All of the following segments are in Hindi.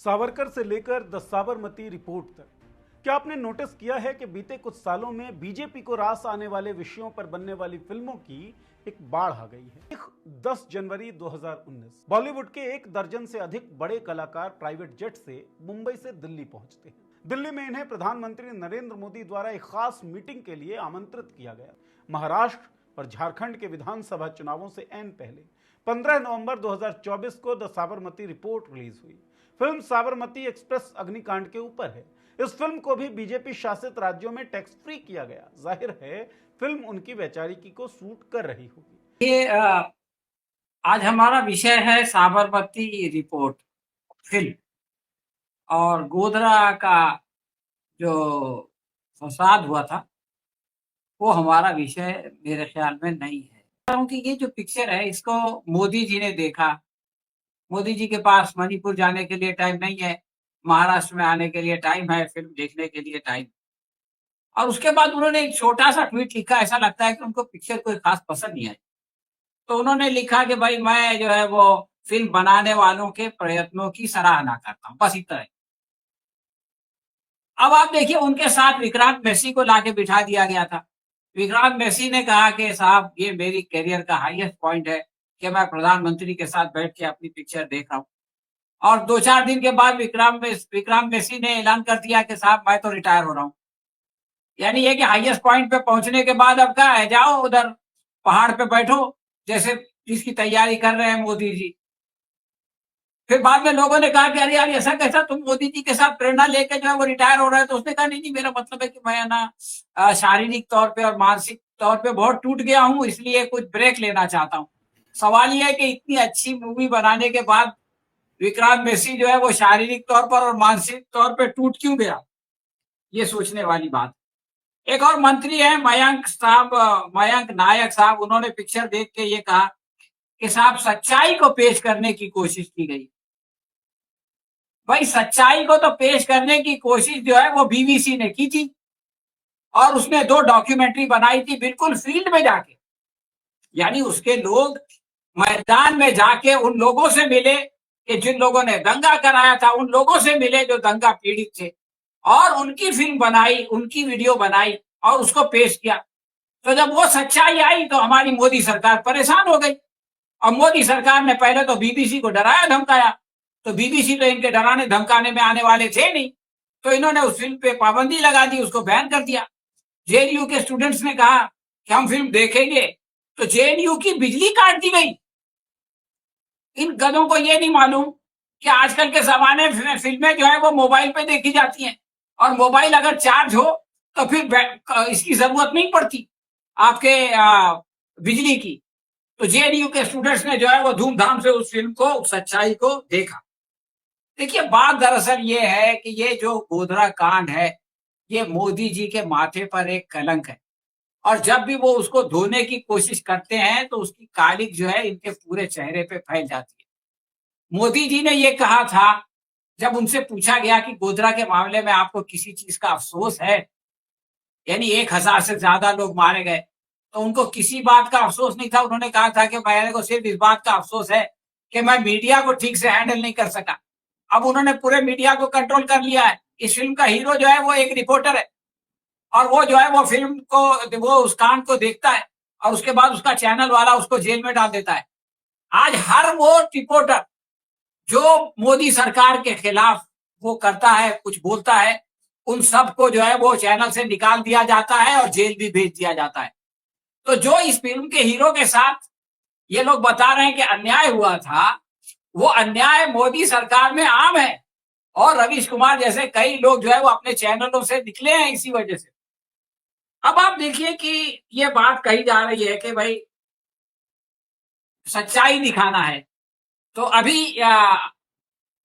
सावरकर से लेकर द साबरमती रिपोर्ट तक क्या आपने नोटिस किया है कि बीते कुछ सालों में बीजेपी को रास आने वाले विषयों पर बनने वाली फिल्मों की एक बाढ़ आ गई है। 10 जनवरी 2019 बॉलीवुड के 1 दर्जन से अधिक बड़े कलाकार प्राइवेट जेट से मुंबई से दिल्ली पहुंचते हैं। दिल्ली में इन्हें प्रधानमंत्री नरेंद्र मोदी द्वारा एक खास मीटिंग के लिए आमंत्रित किया गया। महाराष्ट्र और झारखंड के विधानसभा चुनावों से ऐन पहले 15 नवंबर 2024 को द साबरमती रिपोर्ट रिलीज हुई। फिल्म साबरमती एक्सप्रेस अग्निकांड के ऊपर है। इस फिल्म को भी बीजेपी शासित राज्यों में टैक्स फ्री किया गया। जाहिर है फिल्म उनकी वैचारिकी को सूट कर रही होगी। ये आज हमारा विषय है साबरमती रिपोर्ट फिल्म। और गोधरा का जो फसाद हुआ था वो हमारा विषय मेरे ख्याल में नहीं है, क्योंकि ये जो पिक्चर है इसको मोदी जी ने देखा। मोदी जी के पास मणिपुर जाने के लिए टाइम नहीं है, महाराष्ट्र में आने के लिए टाइम है, फिल्म देखने के लिए टाइम। और उसके बाद उन्होंने एक छोटा सा ट्वीट लिखा, ऐसा लगता है कि उनको पिक्चर कोई खास पसंद नहीं आई। तो उन्होंने लिखा कि भाई मैं जो है वो फिल्म बनाने वालों के प्रयत्नों की सराहना करता हूं, बस इतना है। अब आप देखिए उनके साथ विक्रांत मैसी को लाके बिठा दिया गया था। विक्रांत मैसी ने कहा कि साहब ये मेरी करियर का हाईएस्ट पॉइंट है कि मैं प्रधानमंत्री के साथ बैठ के अपनी पिक्चर देख रहा हूँ। और 2-4 दिन के बाद विक्रांत मैसी ने ऐलान कर दिया कि साहब मैं तो रिटायर हो रहा हूँ। यानी ये कि हाईएस्ट पॉइंट पे पहुंचने के बाद अब क्या है, जाओ उधर पहाड़ पे बैठो, जैसे जिसकी तैयारी कर रहे हैं मोदी जी। फिर बाद में लोगों ने कहा कि अरे यार ऐसा कैसा, तुम मोदी जी के साथ प्रेरणा लेके जो है वो रिटायर हो रहा है। तो उसने कहा नहीं नहीं, मेरा मतलब है कि मैं ना शारीरिक तौर पे और मानसिक तौर पे बहुत टूट गया हूँ, इसलिए कुछ ब्रेक लेना चाहता हूँ। सवाल यह है कि इतनी अच्छी मूवी बनाने के बाद विक्रांत मैसी जो है वो शारीरिक तौर पर और मानसिक तौर पर टूट क्यों गया, ये सोचने वाली बात। एक और मंत्री है मयंक नायक साहब, उन्होंने पिक्चर देख के ये कहा कि साहब सच्चाई को पेश करने की कोशिश की गई। भाई सच्चाई को तो पेश करने की कोशिश जो है वो बीबीसी ने की थी और उसने 2 डॉक्यूमेंट्री बनाई थी बिल्कुल फील्ड में जाके। यानी उसके लोग मैदान में जाके उन लोगों से मिले कि जिन लोगों ने दंगा कराया था, उन लोगों से मिले जो दंगा पीड़ित थे, और उनकी फिल्म बनाई, उनकी वीडियो बनाई और उसको पेश किया। तो जब वो सच्चाई आई तो हमारी मोदी सरकार परेशान हो गई। और मोदी सरकार ने पहले तो बीबीसी को डराया धमकाया, तो बीबीसी तो इनके डराने धमकाने में आने वाले थे नहीं, तो इन्होंने उस फिल्म पे पाबंदी लगा दी, उसको बैन कर दिया। जेएनयू के स्टूडेंट्स ने कहा कि हम फिल्म देखेंगे, तो जेएनयू की बिजली काट दी गई। इन गधों को ये नहीं मालूम कि आजकल के जमाने में फिल्में जो है वो मोबाइल पे देखी जाती हैं, और मोबाइल अगर चार्ज हो तो फिर इसकी जरूरत नहीं पड़ती आपके बिजली की। तो जेएनयू के स्टूडेंट्स ने जो है वो धूमधाम से उस फिल्म को, सच्चाई को देखा। देखिए बात दरअसल ये है कि ये जो गोधरा कांड है ये मोदी जी के माथे पर एक कलंक है, और जब भी वो उसको धोने की कोशिश करते हैं तो उसकी कालिक जो है इनके पूरे चेहरे पे फैल जाती है। मोदी जी ने ये कहा था, जब उनसे पूछा गया कि गोधरा के मामले में आपको किसी चीज का अफसोस है, यानी 1000 से ज्यादा लोग मारे गए, तो उनको किसी बात का अफसोस नहीं था। उन्होंने कहा था कि मेरे को सिर्फ इस बात का अफसोस है कि मैं मीडिया को ठीक से हैंडल नहीं कर सका। अब उन्होंने पूरे मीडिया को कंट्रोल कर लिया है। इस फिल्म का हीरो जो है वो एक रिपोर्टर है, और वो जो है वो फिल्म को, वो उस कांड को देखता है और उसके बाद उसका चैनल वाला उसको जेल में डाल देता है। आज हर वो रिपोर्टर जो मोदी सरकार के खिलाफ वो करता है, कुछ बोलता है, उन सबको जो है वो चैनल से निकाल दिया जाता है और जेल भी भेज दिया जाता है। तो जो इस फिल्म के हीरो के साथ ये लोग बता रहे हैं कि अन्याय हुआ था, वो अन्याय मोदी सरकार में आम है, और रवीश कुमार जैसे कई लोग जो है वो अपने चैनलों से निकले हैं इसी वजह से। अब आप देखिए कि ये बात कही जा रही है कि भाई सच्चाई दिखाना है। तो अभी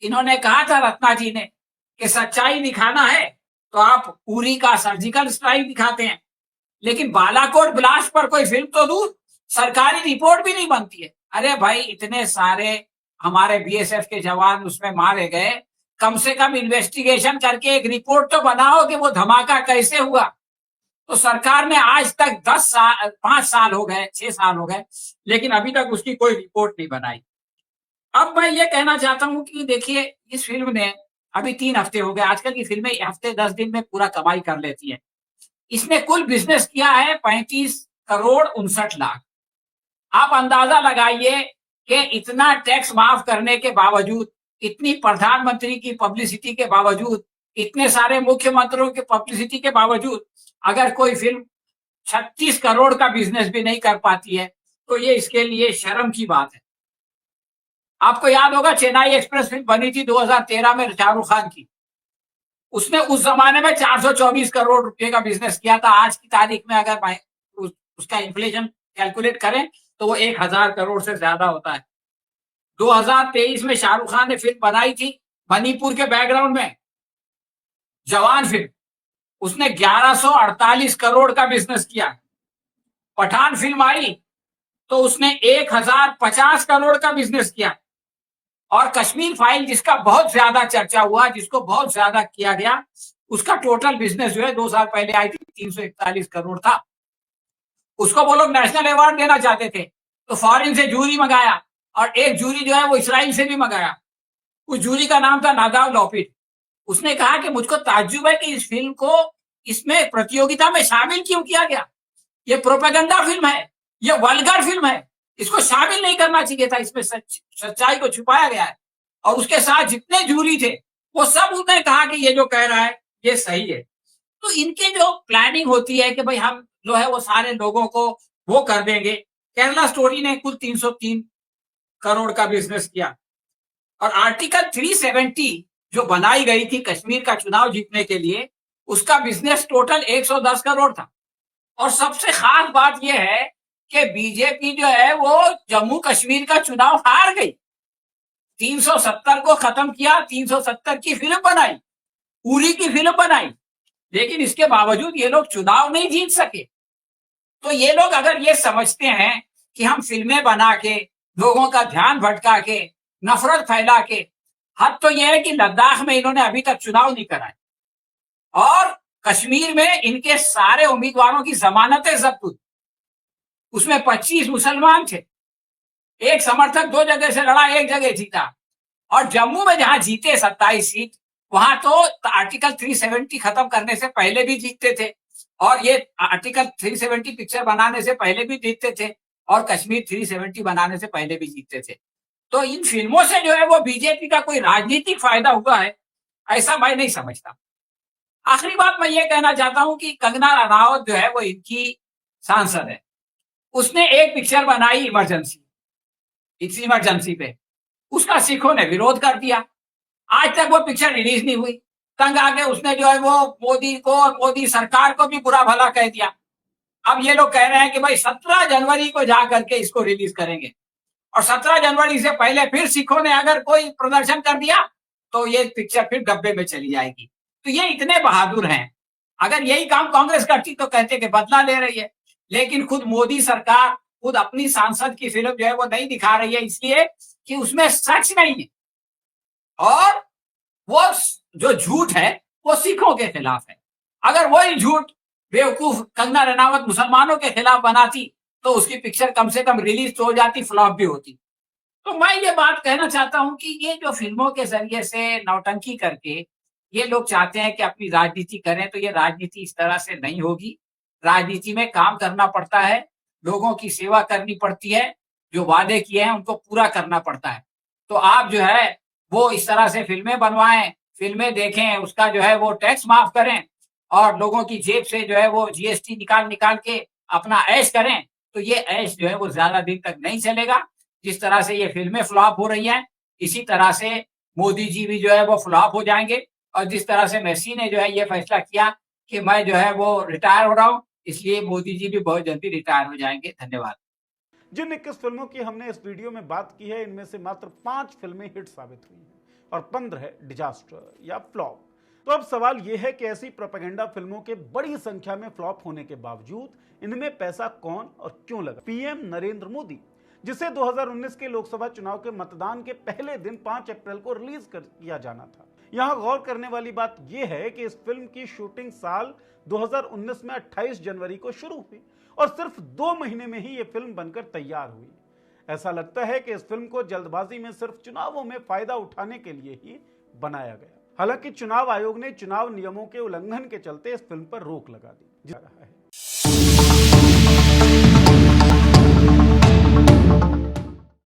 इन्होंने कहा था, रत्ना जी ने, कि सच्चाई दिखाना है तो आप उरी का सर्जिकल स्ट्राइक दिखाते हैं, लेकिन बालाकोट ब्लास्ट पर कोई फिल्म तो दूर, सरकारी रिपोर्ट भी नहीं बनती है। अरे भाई इतने सारे हमारे बीएसएफ के जवान उसमें मारे गए, कम से कम इन्वेस्टिगेशन करके एक रिपोर्ट तो बनाओ कि वो धमाका कैसे हुआ। तो सरकार ने आज तक 5 साल हो गए, 6 साल हो गए, लेकिन अभी तक उसकी कोई रिपोर्ट नहीं बनाई। अब मैं ये कहना चाहता हूं कि देखिए इस फिल्म ने अभी 3 हफ्ते हो गए। आजकल की फिल्में हफ्ते 10 दिन में पूरा कमाई कर लेती है। इसने कुल बिजनेस किया है 35 करोड़ 59 लाख। आप अंदाजा लगाइए कि इतना टैक्स माफ करने के बावजूद, इतनी प्रधानमंत्री की पब्लिसिटी के बावजूद, इतने सारे मुख्यमंत्रियों की पब्लिसिटी के बावजूद अगर कोई फिल्म 36 करोड़ का बिजनेस भी नहीं कर पाती है तो ये इसके लिए शर्म की बात है। आपको याद होगा चेन्नई एक्सप्रेस फिल्म बनी थी 2013 में शाहरुख खान की। उसने उस जमाने में 424 करोड़ रुपए का बिजनेस किया था। आज की तारीख में अगर उसका इन्फ्लेशन कैलकुलेट करें तो वो 1000 करोड़ से ज्यादा होता है। 2023 में शाहरुख खान ने फिल्म बनाई थी मणिपुर के बैकग्राउंड में, जवान फिल्म, उसने 1148 करोड़ का बिजनेस किया। पठान फिल्म आई तो उसने 1050 करोड़ का बिजनेस किया। और कश्मीर फाइल जिसका बहुत ज्यादा चर्चा हुआ, जिसको बहुत ज्यादा किया गया, उसका टोटल बिजनेस जो है 2 साल पहले आई थी 341 करोड़ था। उसको वो लोग नेशनल अवार्ड देना चाहते थे तो फॉरेन से जूरी मंगाया और एक जूरी जो है वो इसराइल से भी मंगाया। उस जूरी का नाम था नादाव लॉपिट। उसने कहा कि मुझको ताज्जुब है कि इस फिल्म को इसमें प्रतियोगिता में शामिल क्यों किया गया। ये प्रोपेगेंडा फिल्म है, ये वल्गर फिल्म है, इसको शामिल नहीं करना चाहिए था। इसमें सच्चाई को छुपाया गया है। और उसके साथ जितने जूरी थे वो सब उन्होंने कहा कि ये जो कह रहा है ये सही है। तो इनके जो प्लानिंग होती है कि भाई हम जो है वो सारे लोगों को वो कर देंगे। केरला स्टोरी ने कुल 303 करोड़ का बिजनेस किया। और आर्टिकल 370 जो बनाई गई थी कश्मीर का चुनाव जीतने के लिए, उसका बिजनेस टोटल 110 करोड़ था। और सबसे खास बात यह है कि बीजेपी जो है वो जम्मू कश्मीर का चुनाव हार गई। 370 को खत्म किया, 370 की फिल्म बनाई, उरी की फिल्म बनाई, लेकिन इसके बावजूद ये लोग चुनाव नहीं जीत सके। तो ये लोग अगर ये समझते हैं कि हम फिल्में बना के लोगों का ध्यान भटका के नफरत फैला के, हद तो यह है कि लद्दाख में इन्होंने अभी तक चुनाव नहीं कराए और कश्मीर में इनके सारे उम्मीदवारों की जमानतें जब्त हुई। उसमें 25 मुसलमान थे, एक समर्थक 2 जगह से लड़ा, 1 जगह जीता। और जम्मू में जहां जीते 27 सीट, वहां तो आर्टिकल 370 खत्म करने से पहले भी जीतते थे और ये आर्टिकल 370 पिक्चर बनाने से पहले भी जीतते थे और कश्मीर 370 बनाने से पहले भी जीतते थे। तो इन फिल्मों से जो है वो बीजेपी का कोई राजनीतिक फायदा हुआ है, ऐसा मैं नहीं समझता। आखिरी बात मैं ये कहना चाहता हूं कि कंगना रनावत जो है वो इनकी सांसद है। उसने एक पिक्चर बनाई इमरजेंसी, इस इमरजेंसी पे उसका सिखों ने विरोध कर दिया। आज तक वो पिक्चर रिलीज नहीं हुई। तंग आके उसने जो है वो मोदी को और मोदी सरकार को भी बुरा भला कह दिया। अब ये लोग कह रहे हैं कि भाई 17 जनवरी को जा करके इसको रिलीज करेंगे और 17 जनवरी से पहले फिर सिखों ने अगर कोई प्रदर्शन कर दिया तो ये पिक्चर फिर डब्बे में चली जाएगी। तो ये इतने बहादुर हैं। अगर यही काम कांग्रेस करती तो कहते कि बदला ले रही है, लेकिन खुद मोदी सरकार खुद अपनी सांसद की फिल्म जो है वो नहीं दिखा रही है, इसलिए कि उसमें सच नहीं है और वो जो झूठ है वो सिखों के खिलाफ है। अगर वही झूठ बेवकूफ कंगना रनावत मुसलमानों के खिलाफ बनाती तो उसकी पिक्चर कम से कम रिलीज तो हो जाती, फ्लॉप भी होती। तो मैं ये बात कहना चाहता हूं कि ये जो फिल्मों के जरिए से नौटंकी करके ये लोग चाहते हैं कि अपनी राजनीति करें, तो ये राजनीति इस तरह से नहीं होगी। राजनीति में काम करना पड़ता है, लोगों की सेवा करनी पड़ती है, जो वादे किए हैं उनको पूरा करना पड़ता है। तो आप जो है वो इस तरह से फिल्में बनवाएं, फिल्में देखें, उसका जो है वो टैक्स माफ करें और लोगों की जेब से जो है वो जीएसटी निकाल निकाल के अपना ऐश करें, तो ये ऐश जो है वो ज्यादा दिन तक नहीं चलेगा। जिस तरह से ये फिल्में फ्लॉप हो रही हैं, इसी तरह से मोदी जी भी जो है वो फ्लॉप हो जाएंगे। और जिस तरह से मेसी ने जो है ये फैसला किया कि मैं जो है वो रिटायर हो रहा हूं, इसलिए मोदी जी भी बहुत जल्दी रिटायर हो जाएंगे। धन्यवाद। जिन 21 फिल्मों की हमने इस वीडियो में बात की है, इनमें से मात्र 5 फिल्में हिट साबित हुई हैं और 15 डिजास्टर या फ्लॉप। तो अब सवाल यह है कि ऐसी प्रोपेगेंडा फिल्मों के बड़ी संख्या में फ्लॉप होने के बावजूद इनमें पैसा कौन और क्यों लगा? पीएम नरेंद्र मोदी, जिसे 2019 के लोकसभा चुनाव के मतदान के पहले दिन 5 अप्रैल को रिलीज किया जाना था। यहां गौर करने वाली बात यह है कि इस फिल्म की शूटिंग साल 2019 में 28 जनवरी को शुरू हुई और सिर्फ 2 महीने में ही यह फिल्म बनकर तैयार हुई। ऐसा लगता है कि इस फिल्म को जल्दबाजी में सिर्फ चुनावों में फायदा उठाने के लिए ही बनाया गया। हालांकि चुनाव आयोग ने चुनाव नियमों के उल्लंघन के चलते इस फिल्म पर रोक लगा दी।